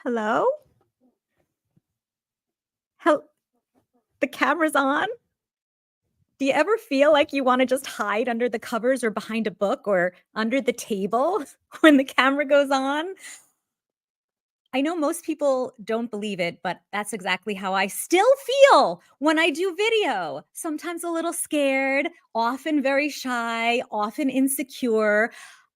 Hello? Hel The camera's on? Do you ever feel like you wanna just hide under the covers or behind a book or under the table when the camera goes on? I know most people don't believe it, but that's exactly how I still feel when I do video. Sometimes a little scared, often very shy, often insecure.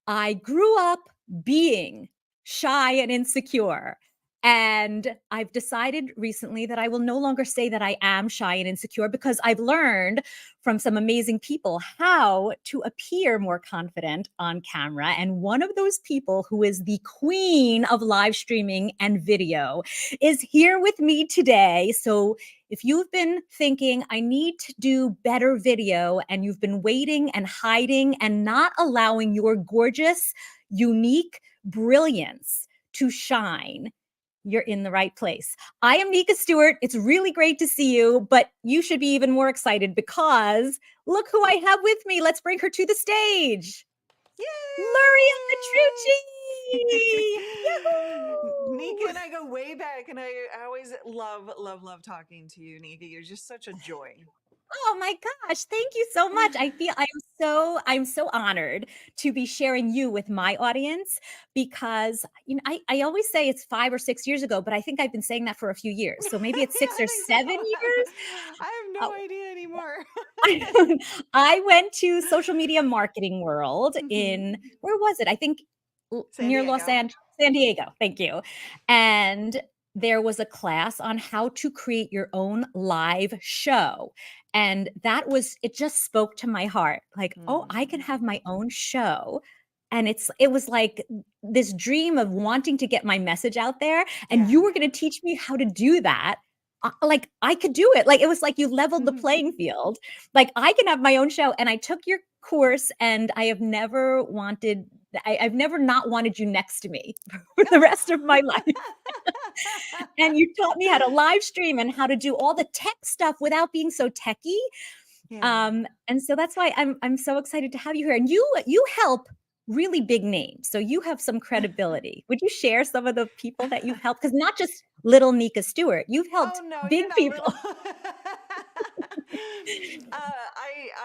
I grew up being shy and insecure. And I've decided recently that I will no longer say that I am shy and insecure because I've learned from some amazing people how to appear more confident on camera. And one of those people, who is the queen of live streaming and video, is here with me today. So if you've been thinking, I need to do better video, and you've been waiting and hiding and not allowing your gorgeous, unique brilliance to shine, you're in the right place. I am Nika Stewart. It's really great to see you, but you should be even more excited because look who I have with me. Let's bring her to the stage. Luria Petrucci. Nika Yahoo! and I go way back, and I always love talking to you, Nika. You're just such a joy. Oh my gosh, thank you so much. I'm so honored to be sharing you with my audience because I always say it's 5 or 6 years ago, but I think I've been saying that for a few years. So maybe it's 6 I or think 7 so. years. I have Uh, no idea anymore. I went to social media marketing world Hmm. in where was it? I think San near Los Diego. Angeles, San Diego. Thank you. And there was a class on how to create your own live show. And it just spoke to my heart. Like, oh, I can Mm. have my own show. And it was like this dream of wanting to get my message out there. And Yeah. you were going to teach me how to do that. Like I could do it. Like it was like you leveled the playing field. Like I can have my own show. And I took your course, and I've never not wanted you next to me for the rest of my life. And you taught me how to live stream and how to do all the tech stuff without being so techy. Yeah. And so that's why I'm so excited to have you here. And you help really big names, so you have some credibility. Would you share some of the people that you've helped? Because not just little Nika Stewart, you've Oh helped no, big you're not people. little.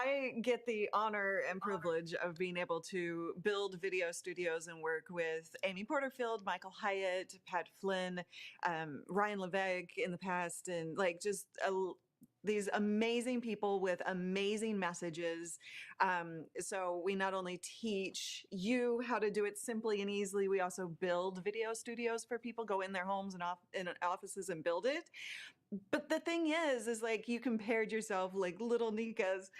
I get the honor and privilege of being able to build video studios and work with Amy Porterfield, Michael Hyatt, Pat Flynn, Ryan Levesque in the past, and like just these amazing people with amazing messages. So we not only teach you how to do it simply and easily, we also build video studios for people, go in their homes and in offices and build it. But the thing is like you compared yourself like little Nika's.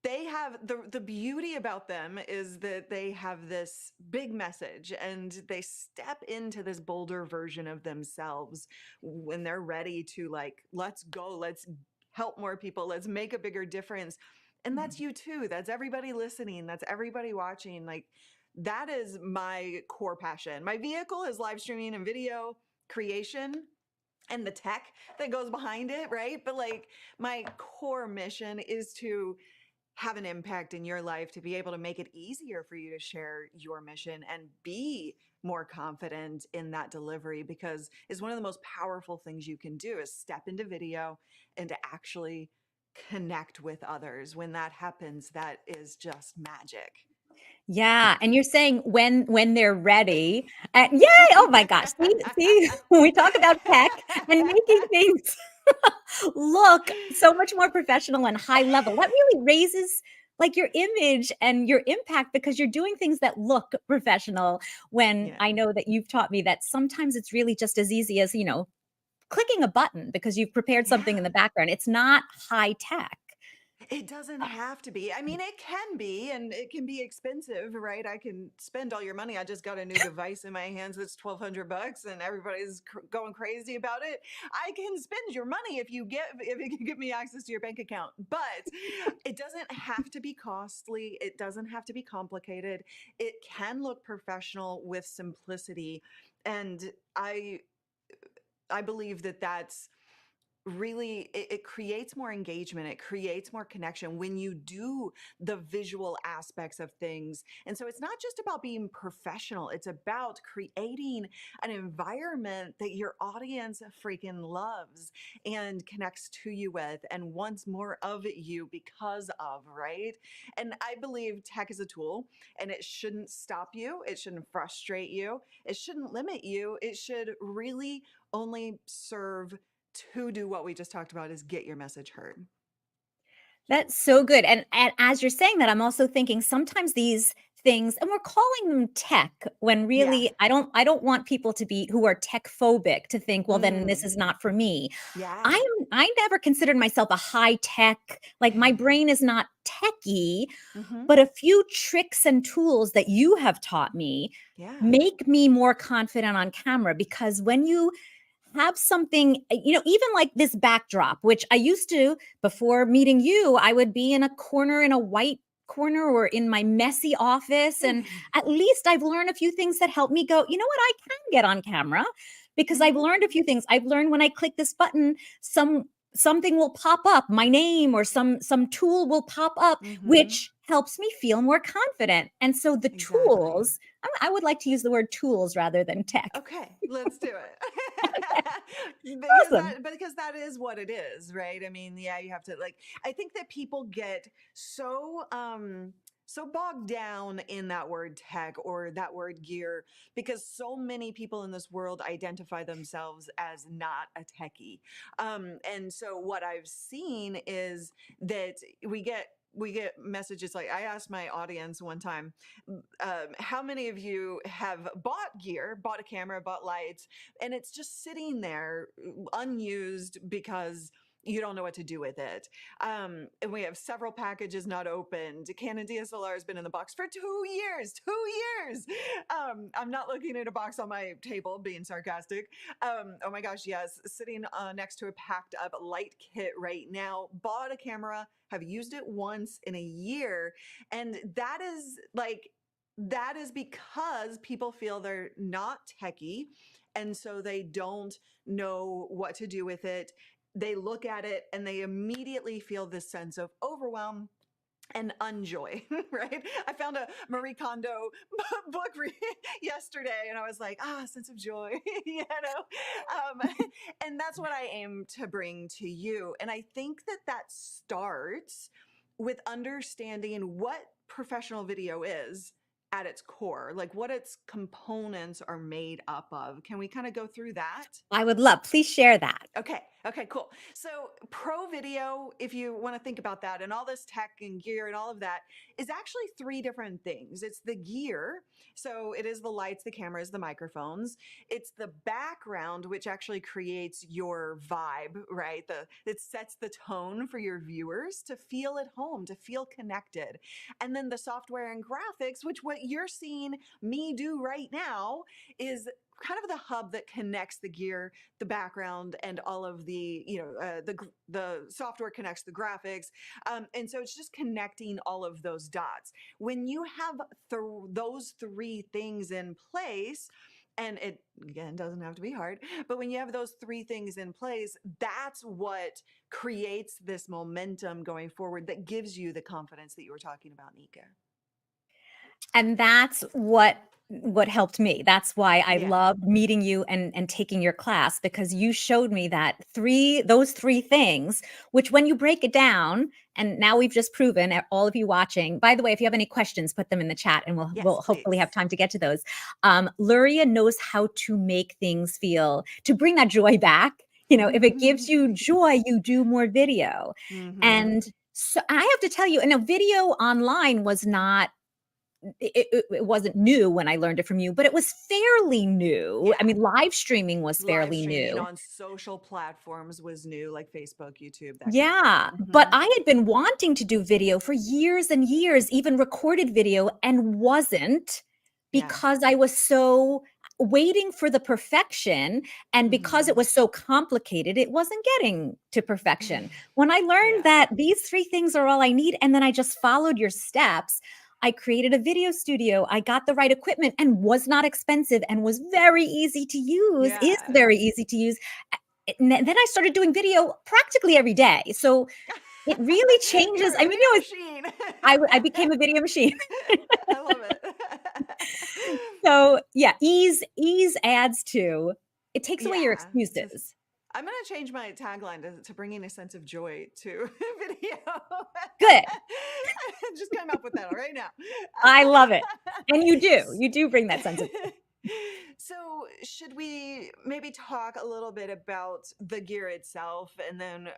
They have the beauty about them is that they have this big message and they step into this bolder version of themselves when they're ready to like, let's go, let's help more people, let's make a bigger difference. And that's you too. That's everybody listening. That's everybody watching. Like that is my core passion. My vehicle is live streaming and video creation and the tech that goes behind it, right? But like my core mission is to have an impact in your life, to be able to make it easier for you to share your mission and be more confident in that delivery, because it's one of the most powerful things you can do is step into video and to actually connect with others. When that happens, that is just magic. Yeah, and you're saying when they're ready. Yay! Oh my gosh. See, when we talk about tech and making things look so much more professional and high level, that really raises like your image and your impact because you're doing things that look professional. When Yeah. I know that you've taught me that sometimes it's really just as easy as, clicking a button because you've prepared something Yeah. in the background. It's not high tech. It doesn't have to be. I mean, it can be, and it can be expensive, right? I can spend all your money. I just got a new device in my hands that's $1,200, and everybody's going crazy about it. I can spend your money if you can give me access to your bank account, but it doesn't have to be costly. It doesn't have to be complicated. It can look professional with simplicity, and I believe that that's really it creates more engagement, it creates more connection when you do the visual aspects of things. And so it's not just about being professional, it's about creating an environment that your audience freaking loves and connects to you with and wants more of you because of, right? And I believe tech is a tool, and it shouldn't stop you, it shouldn't frustrate you, it shouldn't limit you, it should really only serve to do what we just talked about, is get your message heard. That's so good. And as you're saying that, I'm also thinking sometimes these things, and we're calling them tech when Yeah. really I don't want people to be who are tech phobic to think, well, then this Mm. is not for me. Yeah. I never considered myself a high tech, like my brain is not techie, Mm-hmm. but a few tricks and tools that you have taught me Yeah. make me more confident on camera, because when you have something, even like this backdrop, which I used to, before meeting you, I would be in a corner, in a white corner, or in my messy office. And at least I've learned a few things that help me go, you know what, I can get on camera, because I've Mm-hmm. learned a few things. I've learned when I click this button, something will pop up, my name, or some tool will pop up, Mm-hmm. which helps me feel more confident. And so the Exactly. tools, I would like to use the word tools rather than tech. Okay, let's do it. Awesome. Because that is what it is, right? I mean, yeah, you have to like, I think that people get so bogged down in that word tech or that word gear, because so many people in this world identify themselves as not a techie. And so what I've seen is that we get messages like, I asked my audience one time, how many of you have bought gear, bought a camera, bought lights, and it's just sitting there unused because you don't know what to do with it? And we have several packages not opened. Canon DSLR has been in the box for 2 years. 2 years. I'm not looking at a box on my table, being sarcastic. Oh my gosh, yes, sitting next to a packed up light kit right now. Bought a camera, have used it once in a year, and that is because people feel they're not techie, and so they don't know what to do with it. They look at it and they immediately feel this sense of overwhelm and unjoy, right? I found a Marie Kondo book yesterday, and I was like, sense of joy, and that's what I aim to bring to you. And I think that starts with understanding what professional video is at its core, like what its components are made up of. Can we kind of go through that? I would love, please share that. Okay. Okay, cool. So pro video, if you want to think about that, and all this tech and gear and all of that, is actually three different things. It's the gear. So it is the lights, the cameras, the microphones. It's the background, which actually creates your vibe, right? It sets the tone for your viewers to feel at home, to feel connected. And then the software and graphics, which what you're seeing me do right now is kind of the hub that connects the gear, the background, and all of the the software connects the graphics, and so it's just connecting all of those dots. When you have those three things in place, and it again doesn't have to be hard, but when you have those three things in place, that's what creates this momentum going forward that gives you the confidence that you were talking about, Nika. And that's what helped me. That's why I Yeah. loved meeting you and taking your class, because you showed me that those three things, which when you break it down, and now we've just proven, all of you watching, by the way, if you have any questions, put them in the chat and we'll Yes, hopefully have please. time to get to those. Luria knows how to make things to bring that joy back. If it gives you joy, you do more video. Mm-hmm. And so I have to tell you, and a video online was not, it wasn't new when I learned it from you, but it was fairly new. Yeah. I mean, live streaming was Live fairly streaming new. on social platforms was new, like Facebook, YouTube, that kind of Yeah, thing. but Hmm. I had been wanting to do video for years and years, even recorded video, and wasn't, Yeah. because I was so waiting for the perfection. And because it Hmm. was so complicated, it wasn't getting to perfection. When I learned Yeah. that these three things are all I need, and then I just followed your steps, I created a video studio. I got the right equipment, and was not expensive, and was very easy to use, is Yeah. very easy to use. then I started doing video practically every day. So it really changes. You're I a mean, video machine. I became a video machine. I love it. So yeah, ease adds to, it takes away your Yeah. excuses. I'm going to change my tagline to bringing a sense of joy to video. Good. Just came up with that right now. I love it. And you do bring that sense of joy. So, should we maybe talk a little bit about the gear itself, and then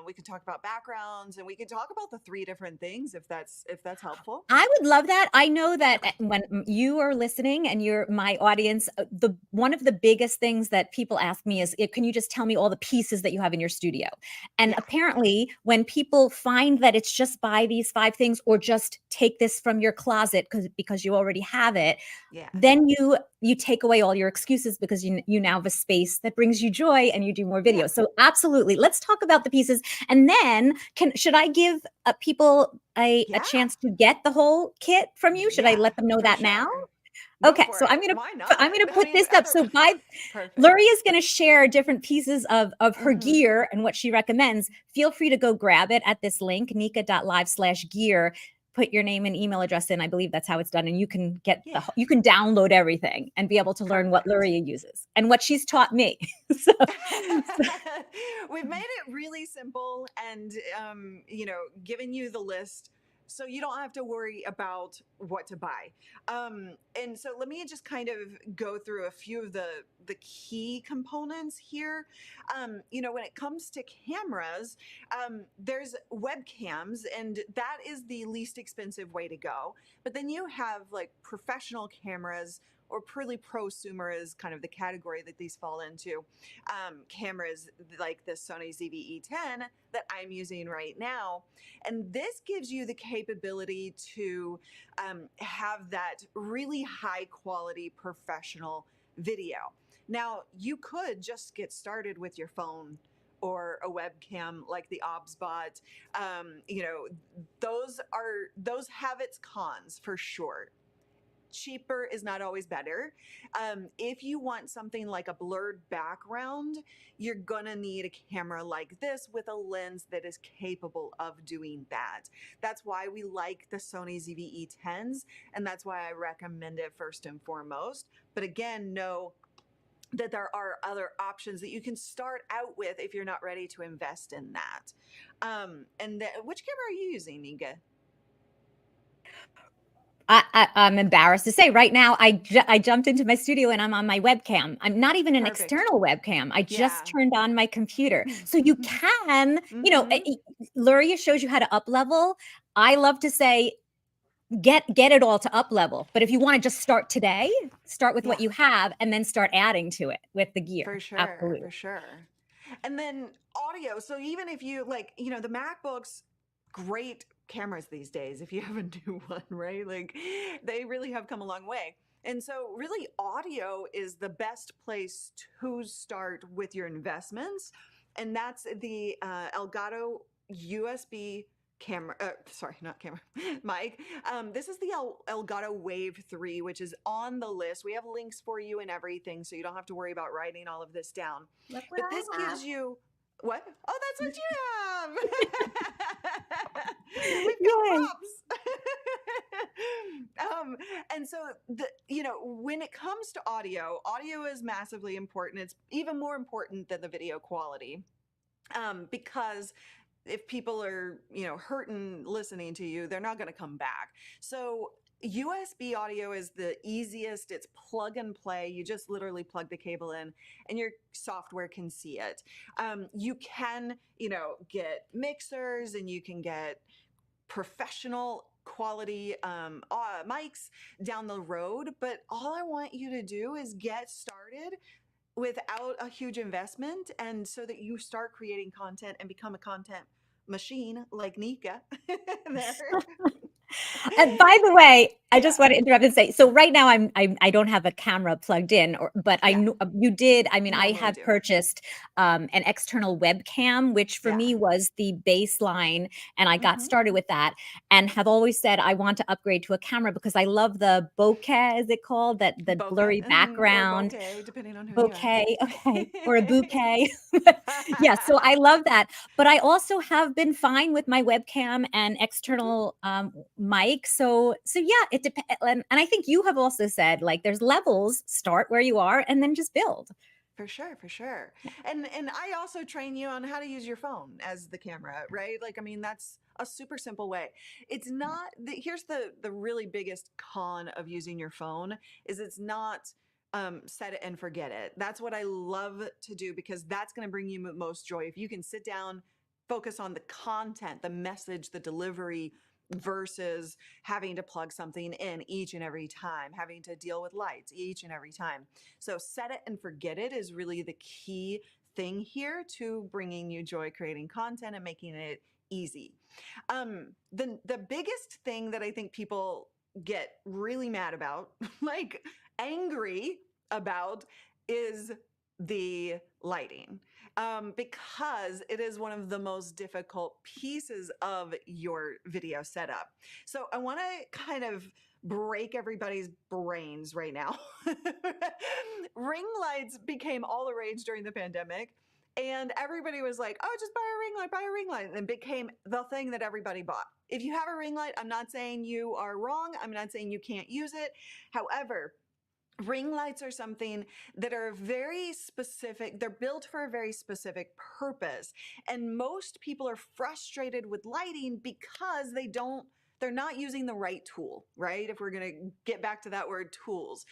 we could talk about backgrounds, and we could talk about the three different things if that's helpful. I would love that. I know that when you are listening and you're my audience, the one of the biggest things that people ask me is, can you just tell me all the pieces that you have in your studio? And Yeah, apparently, when people find that it's just buy these 5 things or just take this from your closet because you already have it, yeah, then you take away all your excuses because you now have a space that brings you joy and you do more yeah, videos. So absolutely, let's talk about the pieces. And then should I give people a yeah, chance to get the whole kit from you? Should I yeah, let them know for that now? sure. Go Okay, for so it. Why I'm not? gonna I put mean, this up. So by perfect. Luria is gonna share different pieces of her Hmm. gear and what she recommends. Feel free to go grab it at this link, nika.live/gear. Put your name and email address in. I believe that's how it's done. And you can get Yeah, you can download everything and be able to learn what perfect. Luria uses and what she's taught me. so, We've made it really simple and given you the list so you don't have to worry about what to buy. And so let me just kind of go through a few of the key components here. When it comes to cameras, there's webcams, and that is the least expensive way to go. But then you have like professional cameras, or pretty prosumer is kind of the category that these fall into. Cameras like the Sony ZV-E10 that I'm using right now. And this gives you the capability to have that really high quality professional video. Now, you could just get started with your phone or a webcam like the OBSBot. Those have its cons for sure. Cheaper is not always better. If you want something like a blurred background, you're gonna need a camera like this with a lens that is capable of doing that. That's why we like the Sony ZV-E10s, and that's why I recommend it first and foremost. But again, know that there are other options that you can start out with if you're not ready to invest in that. Which camera are you using, Nika? I'm embarrassed to say right now, I jumped into my studio and I'm on my webcam. I'm not even an Perfect. external webcam. I just Yeah. turned on my computer. So you can, Hmm. Luria shows you how to up level. I love to say, get it all to up level. But if you want to just start today, start with Yeah. what you have and then start adding to it with the For gear. sure, Absolutely. for sure. And then audio. So even if you like, the MacBooks, great cameras these days if you have a new one, right? Like they really have come a long way. And so really audio is the best place to start with your investments. And that's the Elgato USB camera, sorry, not camera, mic. This is the Elgato Wave 3, which is on the list. We have links for you and everything, so you don't have to worry about writing all of this down. Look what But this I have. gives you what? Oh, that's what you have. We've got Yay. props. And so when it comes to audio is massively important. It's even more important than the video quality. Because if people are hurting listening to you, they're not going to come back. So USB audio is the easiest. It's plug and play. You just literally plug the cable in and your software can see it. You can get mixers, and you can get professional quality mics down the road, but all I want you to do is get started without a huge investment, and so that you start creating content and become a content machine like Nika there. And by the way, I just Yeah. want to interrupt and say, so right now I don't have a camera plugged in, but I Yeah. knew you did. I mean, I Normally have do. purchased an external webcam, which for Yeah. me was the baseline, and I got Hmm. started with that, and have always said I want to upgrade to a camera because I love the bokeh, is it called, that the Bokeh, blurry or background. bouquet, depending on who you ask. Bouquet, okay, or a bouquet. Yeah, so I love that, but I also have been fine with my webcam and Mhm. external, mic, so yeah, it depends. And I think you have also said, like, there's levels, start where you are and then just build. For sure, for sure. Yeah. And I also train you on how to use your phone as the camera, right? Like, I mean, that's a super simple way. It's not here's the really biggest con of using your phone is it's not set it and forget it. That's what I love to do because that's going to bring you most joy. If you can sit down, focus on the content, the message, the delivery versus having to plug something in each and every time, having to deal with lights each and every time. So set it and forget it is really the key thing here to bringing you joy creating content and making it easy. The biggest thing that I think people get really mad about, like angry about, is the lighting, because it is one of the most difficult pieces of your video setup. So I want to kind of break everybody's brains right now. Ring lights became all the rage during the pandemic. And everybody was like, oh, just buy a ring light. And it became the thing that everybody bought. If you have a ring light, I'm not saying you are wrong. I'm not saying you can't use it. However, ring lights are something that are very specific. They're built for a very specific purpose. And most people are frustrated with lighting because they're not using the right tool, right? If we're going to get back to that word, tools.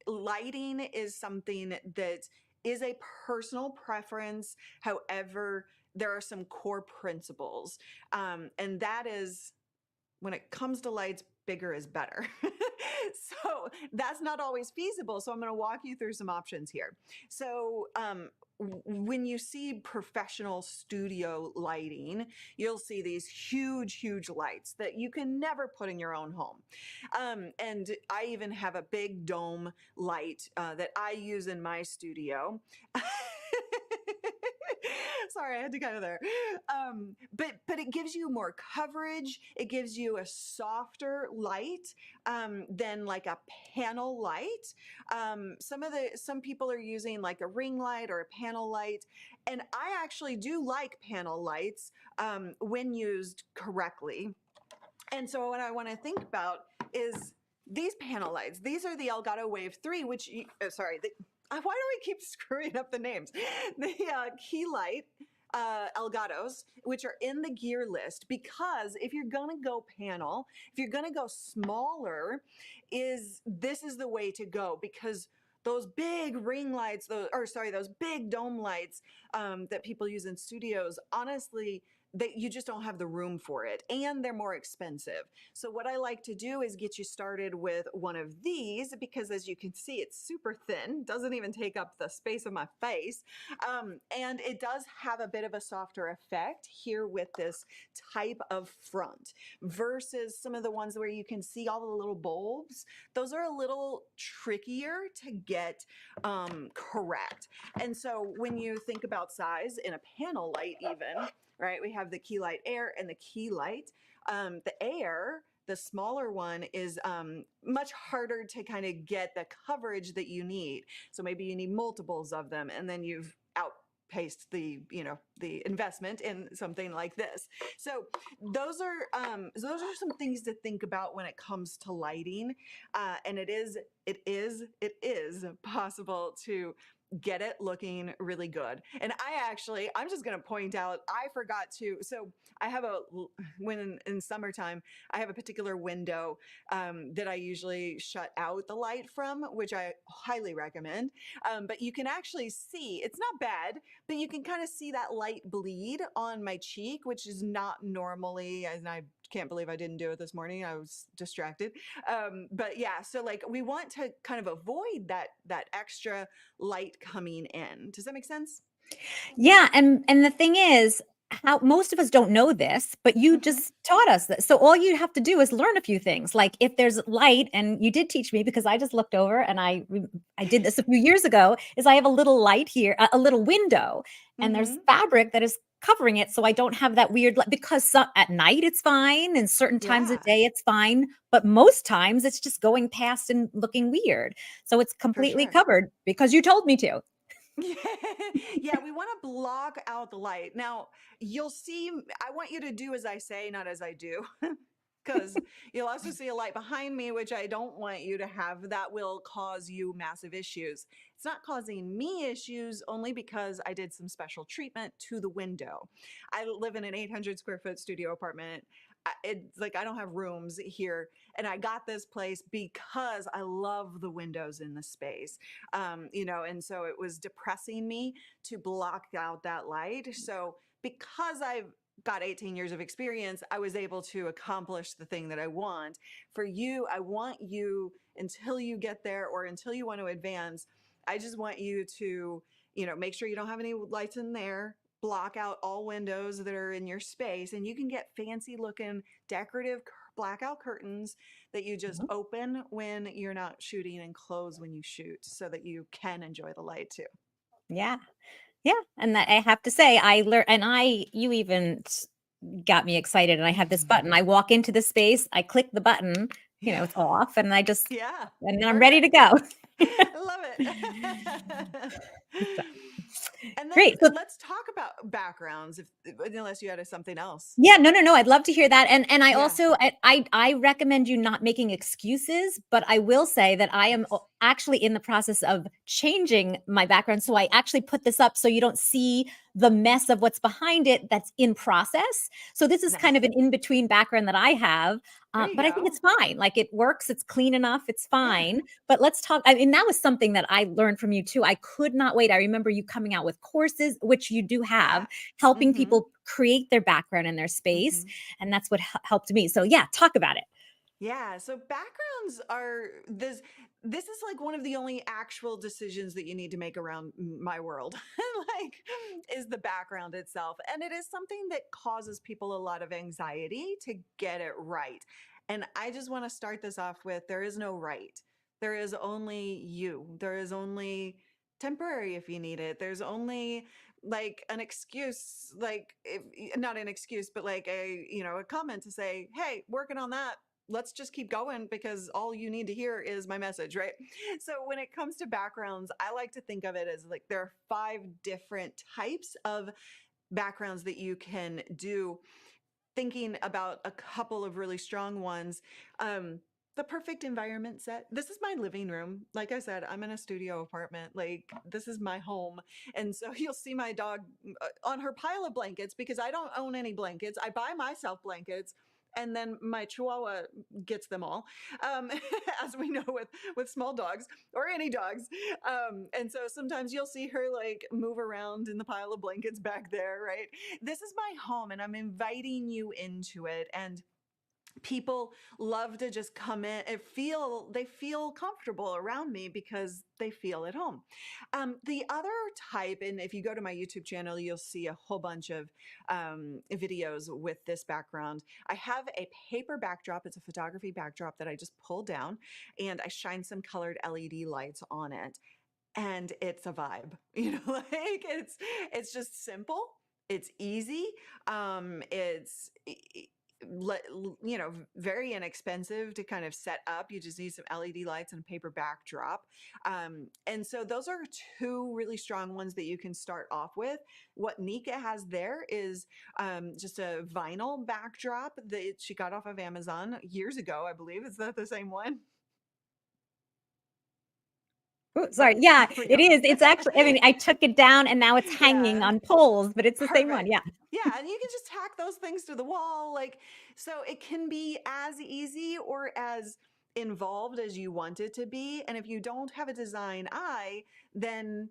Lighting is something that is a personal preference. However, there are some core principles. And that is, when it comes to lights, bigger is better. So that's not always feasible. So I'm going to walk you through some options here. So, when you see professional studio lighting, you'll see these huge lights that you can never put in your own home. And I even have a big dome light that I use in my studio. Sorry, I had to go there. But it gives you more coverage. It gives you a softer light than like a panel light. Some people are using like a ring light or a panel light, and I actually do like panel lights when used correctly. And so what I want to think about is these panel lights. These are the Elgato Wave 3, which, why do I keep screwing up the names? The Key Light Elgatos, which are in the gear list, because if you're going to go panel, if you're going to go smaller, this is the way to go, because those big ring lights, those big dome lights that people use in studios, honestly, you just don't have the room for it, and they're more expensive. So what I like to do is get you started with one of these, because as you can see, it's super thin, doesn't even take up the space of my face, and it does have a bit of a softer effect here with this type of front versus some of the ones where you can see all the little bulbs. Those are a little trickier to get correct. And so when you think about size in a panel light, even, right? We have the Key Light Air and the Key Light. The Air, the smaller one, is much harder to kind of get the coverage that you need. So maybe you need multiples of them, and then you've outpaced the investment in something like this. So those are some things to think about when it comes to lighting, and it is possible to get it looking really good. And I'm just going to point out, I forgot to, so I have when in summertime, I have a particular window that I usually shut out the light from, which I highly recommend. But you can actually see, it's not bad, but you can kind of see that light bleed on my cheek, which is not normally, and I can't believe I didn't do it this morning. I was distracted. But yeah, so like we want to kind of avoid that extra light coming in. Does that make sense? Yeah, and the thing is, how most of us don't know this, but you Hmm. just taught us this. So all you have to do is learn a few things. Like if there's light, and you did teach me because I just looked over and I did this a few years ago, is I have a little light here, a little window, and there's Hmm. fabric that is covering it so I don't have that weird light, because at night it's fine and certain times of Yeah, day it's fine, but most times it's just going past and looking weird. So it's for completely sure. covered because you told me to. Yeah, we want to block out the light. Now, you'll see, I want you to do as I say, not as I do. Because you'll also see a light behind me, which I don't want you to have. That will cause you massive issues. It's not causing me issues only because I did some special treatment to the window. I live in an 800 square foot studio apartment. It's like I don't have rooms here, and I got this place because I love the windows in the space. And so it was depressing me to block out that light. So because I've got 18 years of experience, I was able to accomplish the thing that I want. For you, I want you, until you get there or until you want to advance, I just want you to, make sure you don't have any lights in there. Block out all windows that are in your space, and you can get fancy looking decorative blackout curtains that you just open when you're not shooting and close when you shoot so that you can enjoy the light too. Yeah. Yeah, and that I have to say, I learned, and you even got me excited. And I have this button. I walk into the space, I click the button, Yeah. it's off, and Yeah. and then I'm ready to Perfect. go. Love it. So, And then great. So let's talk about backgrounds if unless you had something else. yeah, no, no, no, I'd love to hear that, and I Yeah. also I recommend you not making excuses, but I will say that I am Yes. actually in the process of changing my background, so I actually put this up so you don't see the mess of what's behind it that's in process. So this is kind of Nice. an in-between background that I have, There you but I think go. it's fine. Like, it works, it's clean enough, it's Yeah. fine. But let's talk. I mean, that was something that I learned from you too. I could not wait. I remember you coming out with courses, which you do have, Yeah. helping Mm-hmm. people create their background in their space, Mm-hmm. and that's what helped me. So yeah, talk about it. Yeah, so backgrounds are this is like one of the only actual decisions that you need to make around my world. Like, is the background itself. And it is something that causes people a lot of anxiety to get it right. And I just want to start this off with there is no right. There is only you. There is only temporary if you need it. There's only like an excuse, like if, not an excuse, but like a comment to say, hey, working on that, let's just keep going because all you need to hear is my message, right? So when it comes to backgrounds, I like to think of it as like there are 5 different types of backgrounds that you can do, thinking about a couple of really strong ones. Um, the perfect environment set. This is my living room. Like I said, I'm in a studio apartment. Like, this is my home. And so you'll see my dog on her pile of blankets because I don't own any blankets. I buy myself blankets. And then my chihuahua gets them all, um, as we know with small dogs or any dogs. And so sometimes you'll see her like move around in the pile of blankets back there, right? This is my home and I'm inviting you into it. And people love to just come in and they feel comfortable around me because they feel at home. The other type, and if you go to my YouTube channel, you'll see a whole bunch of videos with this background. I have a paper backdrop. It's a photography backdrop that I just pulled down, and I shine some colored LED lights on it, and it's a vibe. Like, it's just simple, it's easy, it's very inexpensive to kind of set up. You just need some LED lights and a paper backdrop. And so those are 2 really strong ones that you can start off with. What Nika has there is just a vinyl backdrop that she got off of Amazon years ago, I believe. Is that the same one? Ooh, Oh, sorry. Yeah, there we it go. is. It's actually, I mean, I took it down and now it's hanging Yeah. on poles, but it's the same one. Perfect. Yeah. Yeah, and you can just tack those things to the wall. Like, so it can be as easy or as involved as you want it to be. And if you don't have a design eye, then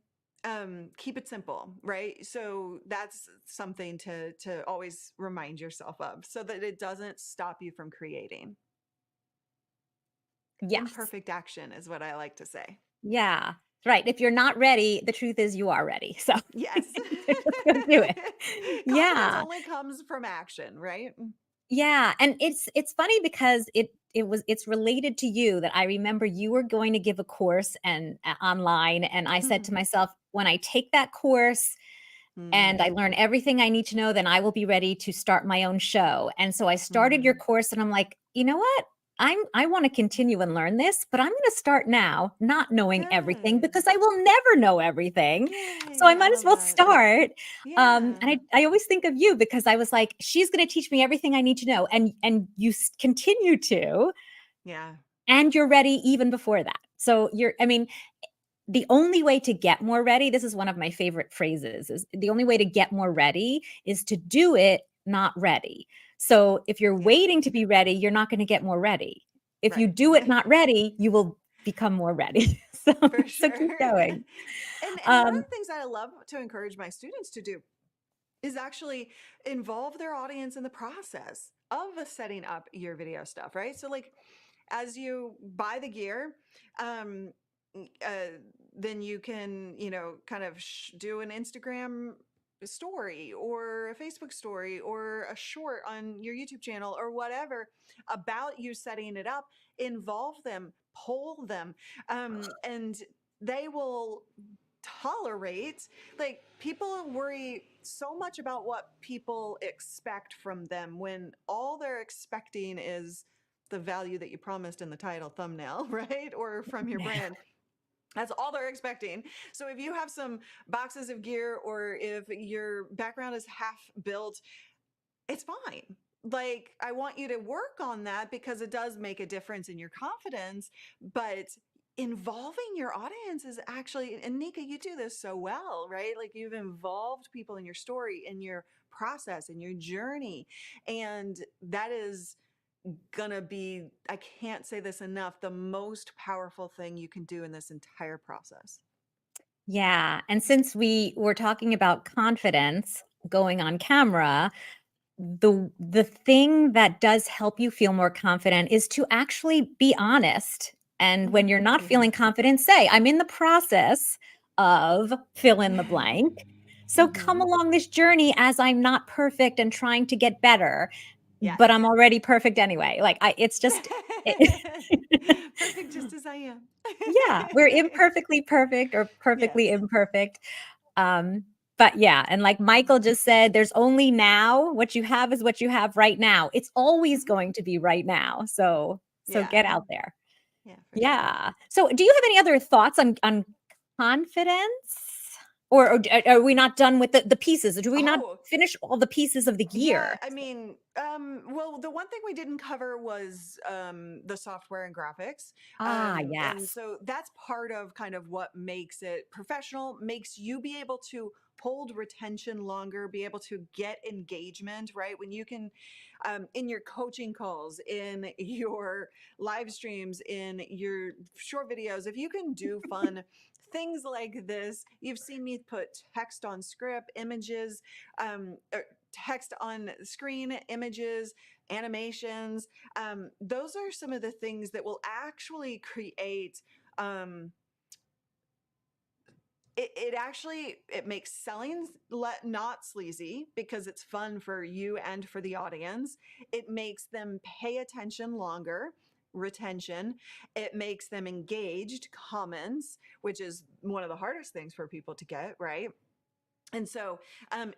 keep it simple, right? So that's something to always remind yourself of so that it doesn't stop you from creating. Yes. Imperfect action is what I like to say. Yeah. Right. If you're not ready, the truth is you are ready. So Yes. just go do it. Confidence Yeah. only comes from action, right? Yeah, and it's funny because it's related to you that I remember you were going to give a course and online, and I said to myself, when I take that course and I Mm, learn everything I need to know, then I will be ready to start my own show. And so I started your mm. course and I'm like, you know what? I want to continue and learn this, but I'm going to start now not knowing everything Good. because I will never know everything. So I Yay. I might as love well that. start. Yeah. And I always think of you because I was like, she's going to teach me everything I need to know. And you continue to, Yeah. and you're ready even before that. So I mean, the only way to get more ready, this is one of my favorite phrases, is the only way to get more ready is to do it not ready. So if you're Yeah. waiting to be ready, you're not going to get more ready. If you Right. do it not ready, you will become more ready. So For so sure. keep going. And one of Um, the things I love to encourage my students to do is actually involve their audience in the process of setting up your video stuff, right? So like as you buy the gear, um, then you can, kind of do an Instagram story or a Facebook story or a short on your YouTube channel or whatever about you setting it up. Involve them, poll them, and they will tolerate. Like, people worry so much about what people expect from them when all they're expecting is the value that you promised in the title thumbnail, right? Or from your yeah. brand. That's all they're expecting. So if you have some boxes of gear or if your background is half built, it's fine. Like, I want you to work on that because it does make a difference in your confidence. But involving your audience is actually, and Nika, you do this so well, right? Like, you've involved people in your story, in your process, in your journey. And that is gonna be, I can't say this enough, the most powerful thing you can do in this entire process. Yeah, and since we were talking about confidence going on camera, the thing that does help you feel more confident is to actually be honest. And when you're not feeling confident, say, I'm in the process of fill in the blank. So come Mm-hmm. along this journey as I'm not perfect and trying to get better, Yes. but I'm already perfect anyway. Like it's just Perfect just as I am. yeah, we're imperfectly perfect or perfectly Yes. imperfect. Um, but yeah, and like Michael just said, there's only now. What you have is what you have right now. It's always Mhm. going to be right now. So Yeah. get out there. Yeah, for sure. Yeah. So do you have any other thoughts on confidence? Or are we not done with the pieces? Do we not Oh, finish all the pieces of the yeah, gear? I mean, well, the one thing we didn't cover was the software and graphics. Ah, And yes. so that's part of kind of what makes it professional, makes you be able to hold retention longer, be able to get engagement, right? When you can, in your coaching calls, in your live streams, in your short videos, if you can do fun things like this, you've seen me put text on script, images, text on screen, images, animations. Those are some of the things that will actually create. It actually, it makes selling not sleazy because it's fun for you and for the audience. It makes them pay attention longer, retention. It makes them engaged, comments, which is one of the hardest things for people to get, right? And so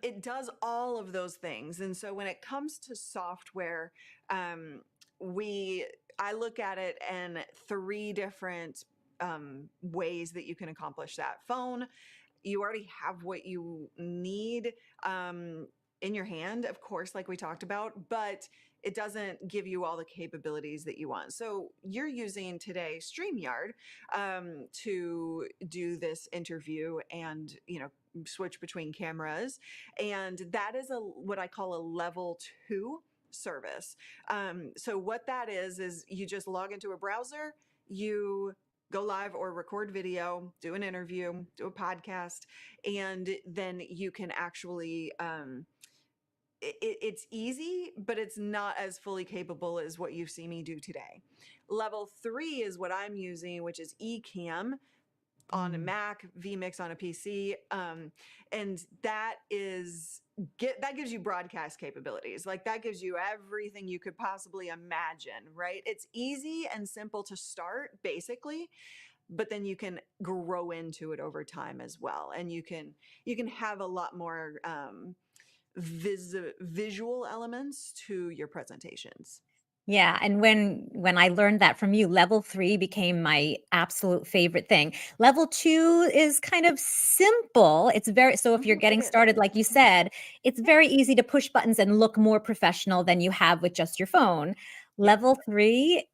it does all of those things. And so when it comes to software, um, we I look at it in three different ways that you can accomplish that. Phone, you already have what you need um, in your hand, of course, like we talked about, but it doesn't give you all the capabilities that you want. So you're using today StreamYard to do this interview and, switch between cameras. And that is what I call a level 2 service. So what that is you just log into a browser, you go live or record video, do an interview, do a podcast, and then you can actually it's easy, but it's not as fully capable as what you see me do today. Level 3 is what I'm using, which is Ecamm. on a Mm. Mac, vMix on a PC, and that gives you broadcast capabilities. Like that gives you everything you could possibly imagine, right? It's easy and simple to start, basically, but then you can grow into it over time as well, and you can have a lot more visual elements to your presentations. Yeah, and when I learned that from you, level 3 became my absolute favorite thing. Level 2 is kind of simple. It's very so if you're It getting is. started, like you said, it's Yep. very easy to push buttons and look more professional than you have with just your phone. Yep. Level 3,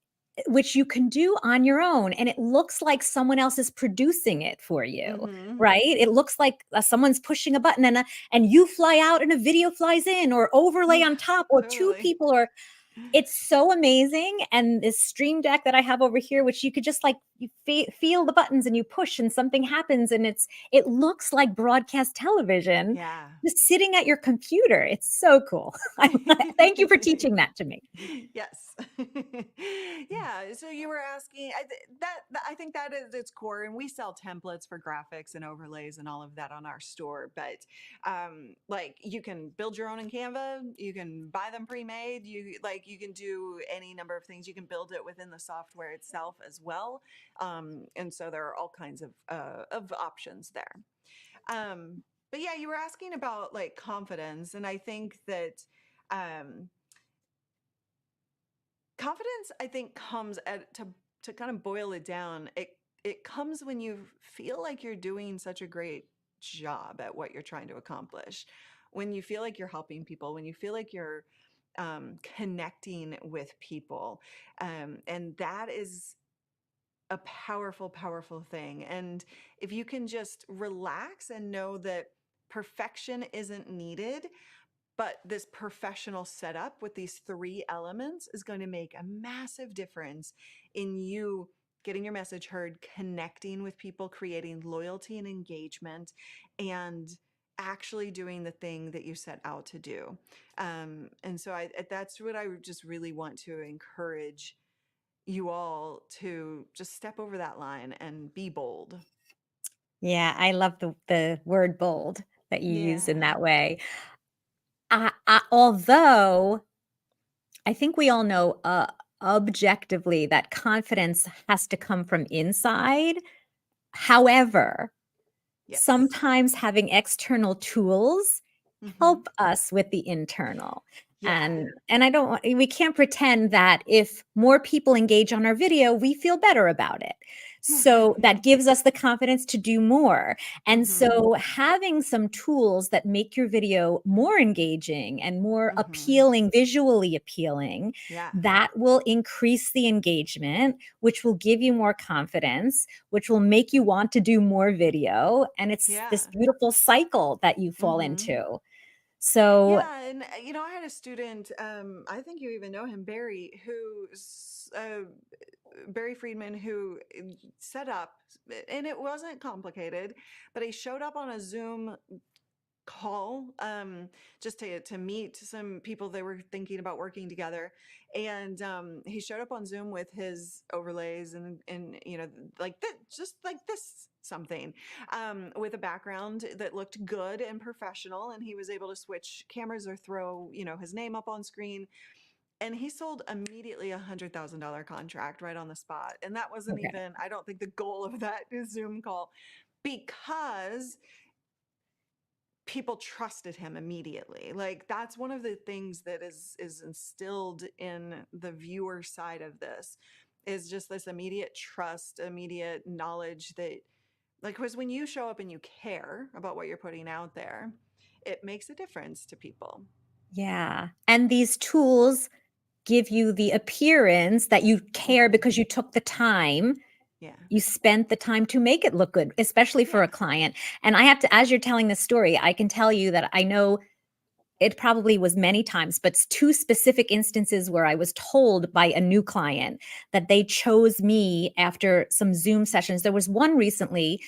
which you can do on your own, and it looks like someone else is producing it for you, Mm-hmm. right? It looks like someone's pushing a button and you fly out and a video flies in or overlay Yeah. on top or two Totally. people or it's so amazing, and this Stream Deck that I have over here, which you could just like you feel the buttons and you push and something happens, and it looks like broadcast television Yeah. just sitting at your computer. It's so cool. Thank you for teaching that to me. Yes. Yeah. So you were asking I think that is its core, and we sell templates for graphics and overlays and all of that on our store. But like you can build your own in Canva. You can buy them pre-made. You can do any number of things. You can build it within the software itself as well. And so there are all kinds of options there. But yeah, you were asking about like confidence, and I think that um, confidence, I think, comes at to kind of boil it down. It comes when you feel like you're doing such a great job at what you're trying to accomplish, when you feel like you're helping people, when you feel like you're connecting with people, and that is a powerful, powerful thing. And if you can just relax and know that perfection isn't needed, but this professional setup with these three elements is going to make a massive difference in you getting your message heard, connecting with people, creating loyalty and engagement, and actually doing the thing that you set out to do. And so that's what I just really want to encourage you all to just step over that line and be bold. Yeah, I love the word bold that you use in Yeah. that way. Although I think we all know objectively that confidence has to come from inside. However, Yes. sometimes having external tools Mm-hmm. help us with the internal. Yeah. And I don't we can't pretend that if more people engage on our video, we feel better about it. So that gives us the confidence to do more. And Mm-hmm. so having some tools that make your video more engaging and more Mm-hmm. appealing, visually appealing, Yeah. that will increase the engagement, which will give you more confidence, which will make you want to do more video. And it's this Yeah. beautiful cycle that you fall Mm-hmm. into. So, Yeah, and I had a student. I think you even know him, Barry, Barry Friedman, who set up, and it wasn't complicated, but he showed up on a Zoom call, just to meet some people they were thinking about working together. And he showed up on Zoom with his overlays and like that, just like this something, with a background that looked good and professional, and he was able to switch cameras or throw his name up on screen, and he sold immediately $100,000 contract right on the spot. And that wasn't okay. even, I don't think, the goal of that Zoom call, because people trusted him immediately. Like that's one of the things that is instilled in the viewer side of this, is just this immediate trust, immediate knowledge that, like, because when you show up and you care about what you're putting out there, it makes a difference to people. Yeah. And these tools give you the appearance that you care Mm-hmm. because you took the time. Yeah. You spent the time to make it look good, especially for Yeah. a client. And I have to, as you're telling this story, I can tell you that I know it probably was many times, but two specific instances where I was told by a new client that they chose me after some Zoom sessions. There was one recently,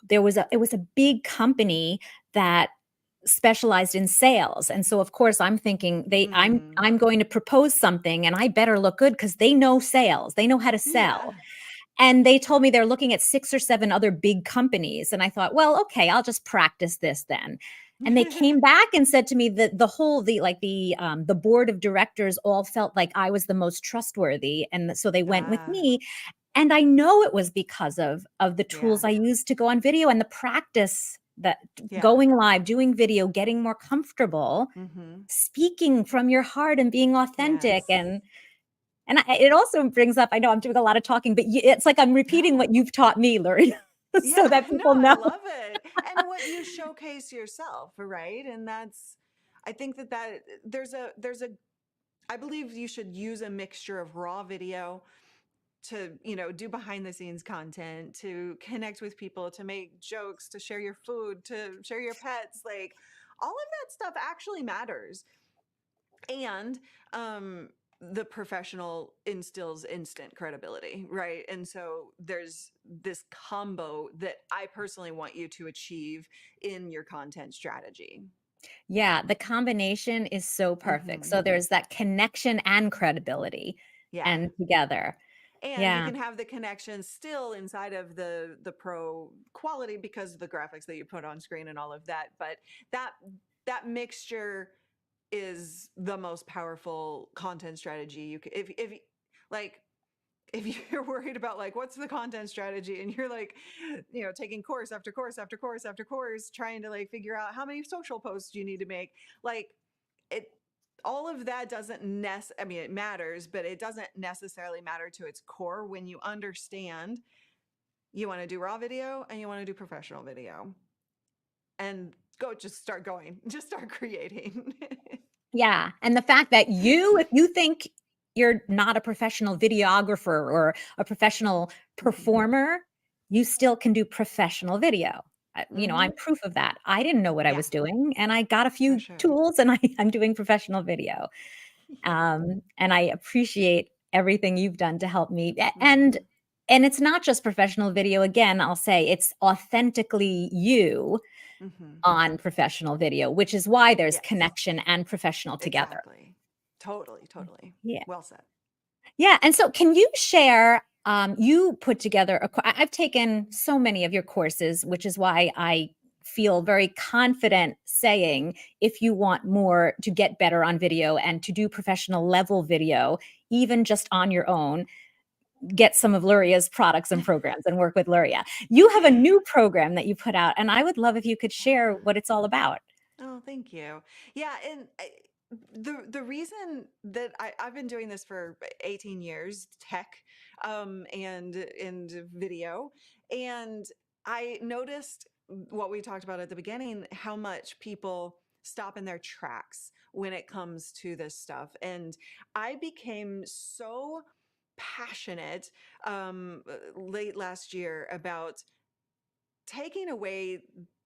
it was a big company that specialized in sales. And so of course I'm thinking Mm. I'm going to propose something and I better look good because they know sales. They know how to Yeah. sell. And they told me they're looking at 6 or 7 other big companies, and I thought, "Well, okay, I'll just practice this then." And they came back and said to me that the board of directors all felt like I was the most trustworthy, and so they went with Ah, me. And I know it was because of the tools yeah, I used to go on video and the practice that yeah. going live, doing video, getting more comfortable, Mm-hmm. speaking from your heart and being authentic. Yes. And it also brings up, I know I'm doing a lot of talking, but it's like I'm repeating No. what you've taught me, Luria, so Yeah, that no, people I know. love it. And what you showcase yourself, right? And that's, I think that there's a I believe you should use a mixture of raw video to, do behind the scenes content, to connect with people, to make jokes, to share your food, to share your pets, like all of that stuff actually matters. And the professional instills instant credibility, right? And so there's this combo that I personally want you to achieve in your content strategy. Yeah, the combination is so perfect. Hmm. So there's that connection and credibility Yeah. and together. And you Yeah. can have the connection still inside of the pro quality because of the graphics that you put on screen and all of that. But that that mixture is the most powerful content strategy you can, if like if you're worried about like what's the content strategy and you're like, taking course after course after course after course trying to like figure out how many social posts you need to make, like it all of that doesn't I mean it matters, but it doesn't necessarily matter to its core when you understand you want to do raw video and you want to do professional video, and just start going, just start creating. Yeah, and the fact that if you think you're not a professional videographer or a professional Hmm. performer, you still can do professional video. I'm Hmm. proof of that. I didn't know what I Yeah, was doing, and I got a for few sure. tools, and I'm doing professional video. And I appreciate everything you've done to help me. Hmm. And it's not just professional video. Again, I'll say it's authentically you Hmm. on professional video, which is why there's Yes, connection and professional together. exactly. Totally, totally. Yeah. Well said. Yeah, and so can you share, you put together I've taken so many of your courses, which is why I feel very confident saying if you want more to get better on video and to do professional level video, even just on your own, get some of Luria's products and programs and work with Luria. You have a new program that you put out, and I would love if you could share what it's all about. Oh, thank you. Yeah, and the reason that I've been doing this for 18 years, tech, and video, and I noticed what we talked about at the beginning, how much people stop in their tracks when it comes to this stuff, and I became so passionate late last year about taking away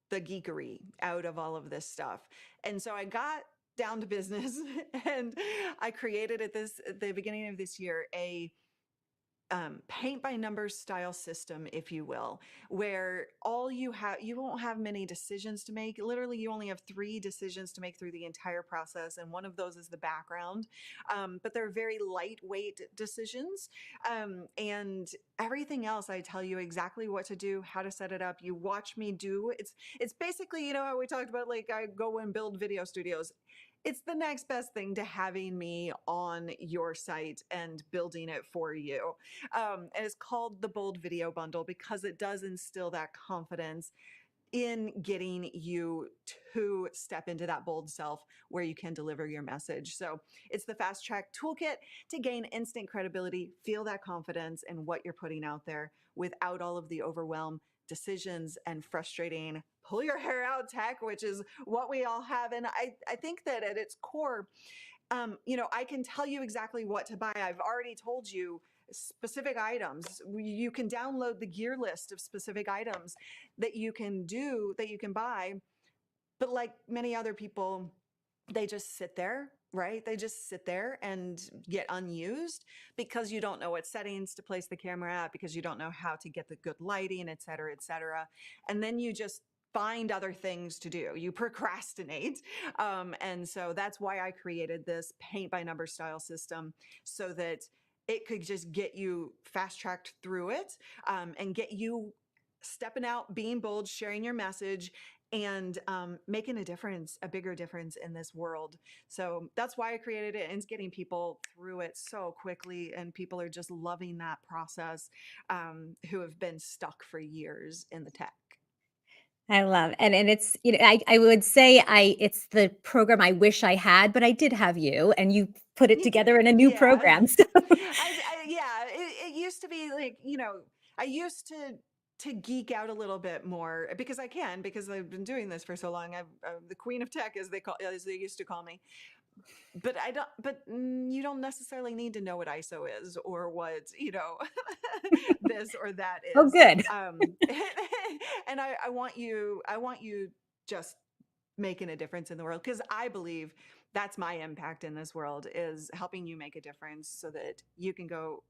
the geekery out of all of this stuff. And so I got down to business and I created at the beginning of this year a paint by numbers style system, if you will, where you won't have many decisions to make. Literally, you only have 3 decisions to make through the entire process. And one of those is the background. But they're very lightweight decisions. And everything else, I tell you exactly what to do, how to set it up. You watch me do it's basically, how we talked about, like I go and build video studios. It's the next best thing to having me on your site and building it for you. And it's called the Bold Video Bundle because it does instill that confidence in getting you to step into that bold self where you can deliver your message. So it's the fast track toolkit to gain instant credibility, feel that confidence in what you're putting out there without all of the overwhelm, decisions, and frustrating pull your hair out tech, which is what we all have. And I think that at its core, I can tell you exactly what to buy. I've already told you specific items. You can download the gear list of specific items that you can buy. But like many other people, they just sit there, right? They just sit there and get unused because you don't know what settings to place the camera at, because you don't know how to get the good lighting, et cetera, et cetera. And then you just find other things to do. You procrastinate. And so that's why I created this paint by number style system so that it could just get you fast tracked through it, and get you stepping out, being bold, sharing your message, and making a difference, a bigger difference in this world. So that's why I created it, and it's getting people through it so quickly. And people are just loving that process, who have been stuck for years in the tech. I love and it's, I would say it's the program I wish I had, but I did have you, and you put it You together did, in a new yeah. program. So Yeah, it used to be like, I used to geek out a little bit more because I can, because I've been doing this for so long. I'm the queen of tech, as they used to call me. But I don't. But you don't necessarily need to know what ISO is, or what this or that oh, is. good. And I want you. I want you just making a difference in the world, because I believe that's my impact in this world, is helping you make a difference so that you can go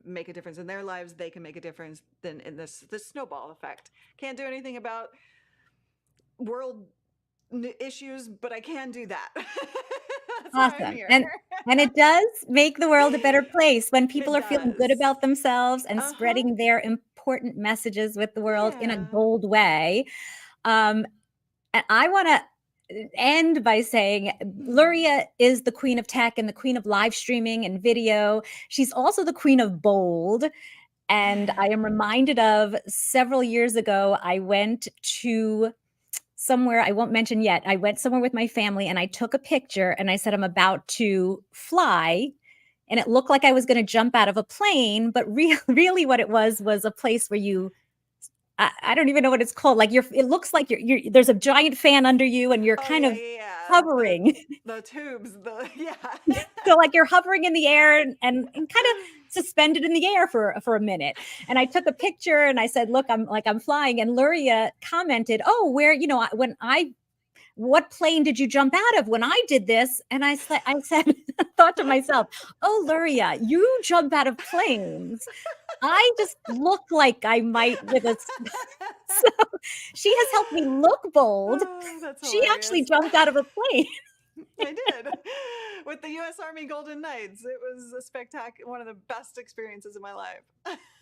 make a difference in their lives. They can make a difference then in this snowball effect. Can't do anything about world issues, but I can do that. That's why I'm Awesome. here. And it does make the world a better place when people It are feeling good does. about themselves and Uh-huh. spreading their important messages with the world in a Yeah. bold way. Um, and I want to end by saying Luria is the queen of tech and the queen of live streaming and video. She's also the queen of bold. And I am reminded of several years ago, I went to somewhere I won't mention yet. I went somewhere with my family and I took a picture and I said, I'm about to fly. And it looked like I was going to jump out of a plane, but really what it was a place where I don't even know what it's called. Like it looks like there's a giant fan under you and you're Oh kind yeah, of yeah, yeah. hovering. The tubes, the yeah. So like you're hovering in the air and kind of suspended in the air for a minute. And I took a picture and I said, look, I'm flying. And Luria commented, oh, where, what plane did you jump out of when I did this? And I said, thought to myself, oh, Luria, you jump out of planes. I just look like I might with a. So she has helped me look bold. Oh, that's She actually hilarious. jumped out of a plane. I did with the U.S. Army Golden Knights. It was a spectacular, one of the best experiences of my life.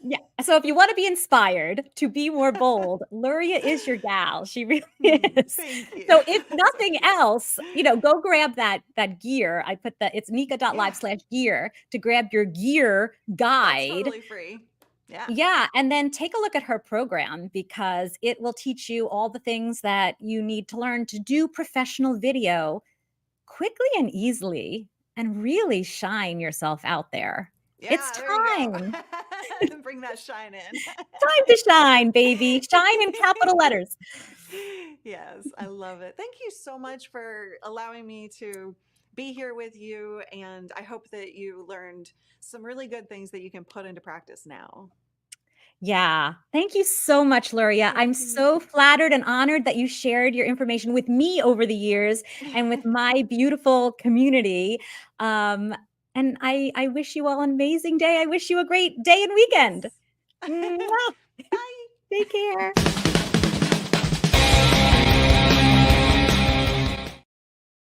Yeah. So if you want to be inspired to be more bold, Luria is your gal. She really is. Thank you. So if So nothing cute. else, go grab that gear. I put it's Yeah. nika.live/gear to grab your gear That's guide. totally free. Yeah. Yeah. And then take a look at her program because it will teach you all the things that you need to learn to do professional video quickly and easily and really shine yourself out there. It's Yeah, there you time. go. Bring that shine in. Time to shine, baby. Shine in capital letters. Yes, I love it. Thank you so much for allowing me to be here with you. And I hope that you learned some really good things that you can put into practice now. Yeah. Thank you so much, Luria. I'm Thank you. so flattered and honored that you shared your information with me over the years and with my beautiful community. Um, and I wish you all an amazing day. I wish you a great day and weekend. Yes. Mwah. Bye. Take care.